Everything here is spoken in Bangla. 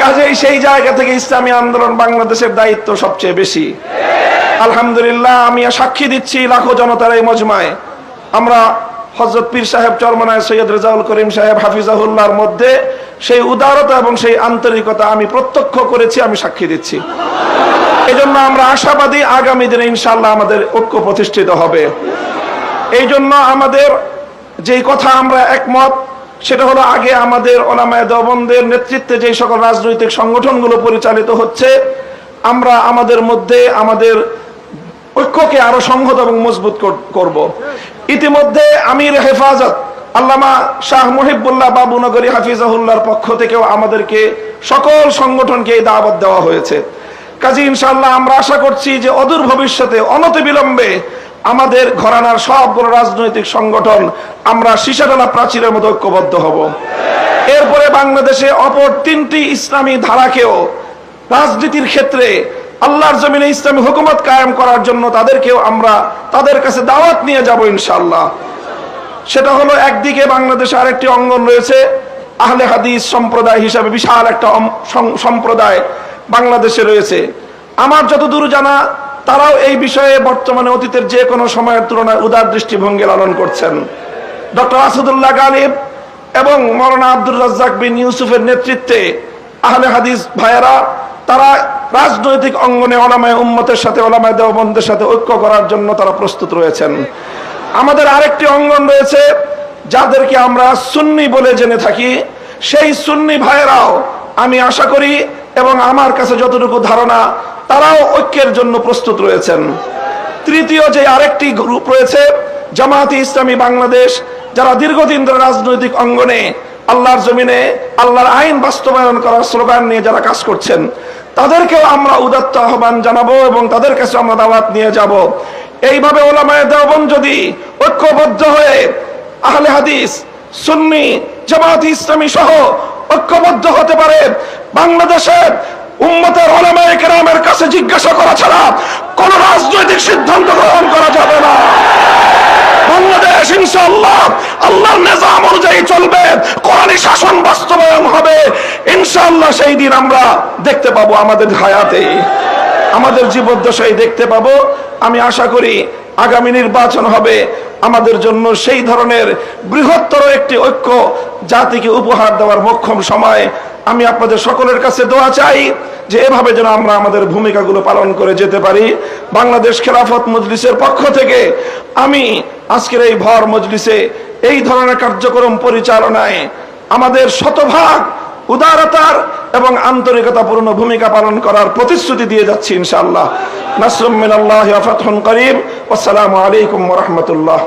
কাজেই সেই জায়গা থেকে ইসলামী আন্দোলন বাংলাদেশের দায়িত্ব সবচেয়ে বেশি। আলহামদুলিল্লাহ, আমি সাক্ষী দিচ্ছি লাখো জনতার এই মজমায় আমরা হযরত পীর সাহেব চরমনায় সৈয়দ রেজাউল করিম সাহেব হাফিজাহুল্লাহর মধ্যে সেই উদারতা এবং সেই আন্তরিকতা আমি প্রত্যক্ষ করেছি, আমি সাক্ষী দিচ্ছি। এই জন্য আমরা আশাবাদী আগামী দিনে ইনশাআল্লাহ আমাদের ঐক্য প্রতিষ্ঠিত হবে। এই জন্য আমাদের যেই কথা আমরা একমত, সেটা হলো আগে আমাদের উলামায়ে দেওবন্দের নেতৃত্বে যে সকল রাজনৈতিক সংগঠনগুলো পরিচালিত হচ্ছে, আমরা আমাদের মধ্যে আমাদের ঐক্যকে আরো সংহত এবং মজবুত করব। ইতিমধ্যে আমির হেফাজত আল্লামা শাহ মুহিবুল্লাহ বাবুনগরী হাফিজাহুল্লাহর পক্ষ থেকেও আমাদেরকে সকল সংগঠনকে এই দাওয়াত দেওয়া হয়েছে। কাজী ইনশাআল্লাহ আমরা আশা করছি যে অদূর ভবিষ্যতে অনতিবিলম্বে আমাদের ঘরানার সবগুলো রাজনৈতিক সংগঠন আমরা সীসাডালা প্রাচীরের মতো ঐক্যবদ্ধ হব। এরপরে বাংলাদেশে অপর তিনটি ইসলামী ধারাকেও রাজনীতির ক্ষেত্রে আল্লাহর জমিনে ইসলামী হুকুমত কায়েম করার জন্য তাদেরকেও আমরা তাদের কাছে দাওয়াত নিয়ে যাব ইনশাআল্লাহ। সেটা হলো, একদিকে বাংলাদেশে আরেকটি অঙ্গন রয়েছে আহলে হাদিস সম্প্রদায় হিসাবে বিশাল একটা সম্প্রদায় বাংলাদেশে রয়েছে। আমার যতদূর জানা তারাও এই বিষয়ে বর্তমানে অতীতের যে কোনো সময়ের তুলনায় উদার দৃষ্টিভঙ্গি লালন করছেন। ডক্টর আসাদুল্লাহ গালিব এবং মৌলানা আব্দুর রাজ্জাক বিন ইউসুফের নেতৃত্বে আহলে হাদিস ভাইয়েরা তারা রাজনৈতিক অঙ্গনে উলামায়ে উম্মতের সাথে উলামায়ে দেওবন্দের সাথে ঐক্য করার জন্য তারা প্রস্তুত রয়েছেন। আমাদের আরেকটি অঙ্গন রয়েছে যাদেরকে আমরা সুন্নি বলে জেনে থাকি, সেই সুন্নি ভাইয়েরাও আমি আশা করি এবং আমার কাছে যতটুকু ধারণা তারাও ঐক্যের জন্য প্রস্তুত রয়েছেন। তৃতীয় যে আরেকটি গ্রুপ রয়েছে জামায়াতে ইসলামী বাংলাদেশ, যারা দীর্ঘদিন ধরে রাজনৈতিক অঙ্গনে আল্লাহর জমিনে আল্লাহর আইন বাস্তবায়ন করার স্লোগান নিয়ে যারা কাজ করছেন, তাদেরকেও আমরা উদাত্ত আহ্বান জানাবো এবং তাদের কাছে আমরা দাওয়াত নিয়ে যাব। এইভাবে উলামায়ে দেওবন্দ যদি ঐক্যবদ্ধ হয়ে আহলে হাদিস সুন্নি জামায়াতে ইসলামী সহ ঐক্যবদ্ধ হতে পারে, বাংলাদেশের উম্মতের উলামায়ে কেরামের কাছে জিজ্ঞাসা করা ছাড়া কোন রাজনৈতিক সিদ্ধান্ত গ্রহণ করা যাবে না। বাংলাদেশ ইনশাআল্লাহ আল্লাহর নিজাম অনুযায়ী চলবে, কোরআনী শাসন বাস্তবায়ন হবে ইনশাআল্লাহ। সেই দিন আমরা দেখতে পাবো, আমাদের হায়াতে আমাদের জীবদ্দশায় দেখতে পাবো। আমি আশা করি আগামী নির্বাচন হবে আমাদের জন্য সেই ধরনের বৃহত্তর একটি ঐক্য জাতিকে উপহার দেওয়ার মোক্ষম সময়। আমি আপনাদের সকলের কাছে দোয়া চাই যে এভাবে যেন আমরা আমাদের ভূমিকাগুলো পালন করে যেতে পারি। বাংলাদেশ খেলাফত মজলিসের পক্ষ থেকে আমি আজকের এই ভর মজলিসে এই ধরনের কার্যক্রম পরিচালনায় আমাদের শতভাগ উদারতার এবং আন্তরিকতাপূর্ণ ভূমিকা পালন করার প্রতিশ্রুতি দিয়ে যাচ্ছি ইনশাআল্লাহ। নাসরুম মিনাল্লাহি ওয়া ফাতহুন করিম। আসসালামু আলাইকুম ওয়া রাহমাতুল্লাহ।